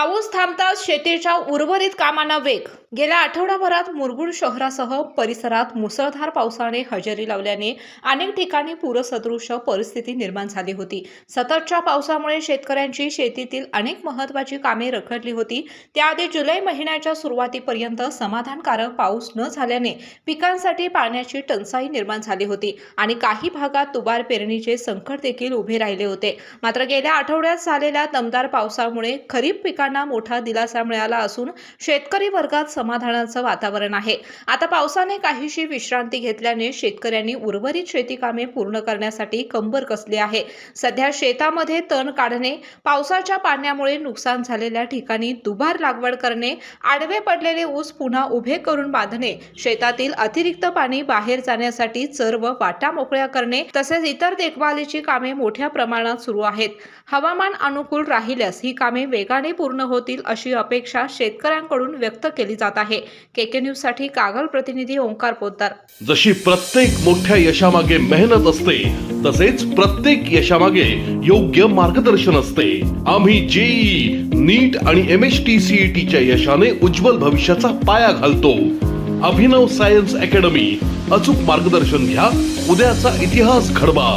पाऊस थांबताच शेतीच्या उर्वरित कामांना वेग। गेल्या आठवडाभरात मुरगुड शहरासह परिसरात मुसळधार पावसाने हजेरी लावल्याने अनेक ठिकाणी पूरसदृश परिस्थिती निर्माण झाली होती। सततच्या पावसामुळे शेतकऱ्यांची शेतीतील अनेक महत्त्वाची कामे रखडली होती। त्याआधी जुलै महिन्याच्या सुरुवातीपर्यंत समाधानकारक पाऊस न झाल्याने पिकांसाठी पाण्याची टंचाई निर्माण झाली होती आणि काही भागात तुबार पेरणीचे संकट देखील उभे राहिले होते। मात्र गेल्या आठवड्यात झालेल्या दमदार पावसामुळे खरीप पिकांना मोठा दिलासा मिळाला असून शेतकरी वर्गात समाधानाचं वातावरण आहे। आता पावसाने काहीशी विश्रांती घेतल्याने शेतकऱ्यांनी उर्वरित शेती कामे पूर्ण करण्यासाठी कंबर कसली आहे। सध्या शेतामध्ये तण काढणे, पावसाच्या पाण्यामुळे नुकसान झालेल्या ठिकाणी दुबार लागवड करणे, आडवे पडलेले ऊस पुन्हा उभे करून बांधणे, शेतातील अतिरिक्त पाणी बाहेर जाण्यासाठी चर व वाटा मोकळ्या करणे तसेच इतर देखभालीची कामे मोठ्या प्रमाणात सुरू आहेत। हवामान अनुकूल राहिल्यास ही कामे वेगाने पूर्ण होतील अशी अपेक्षा शेतकऱ्यांकडून व्यक्त केली जात आहे। केके न्यूज साठी कागल प्रतिनिधी ओंकार पोद्दार। जशी प्रत्येक मोठ्या यशामागे मेहनत असते तसेच प्रत्येक यशामागे योग्य मार्गदर्शन असते। आम्ही जेईई, नीट आणि MST CET च्या यशाने उज्ज्वल भविष्याचा पाया घालतो। अभिनव सायन्स अकॅडमी, अचूक मार्गदर्शन घ्या, उद्याचा इतिहास घडवा।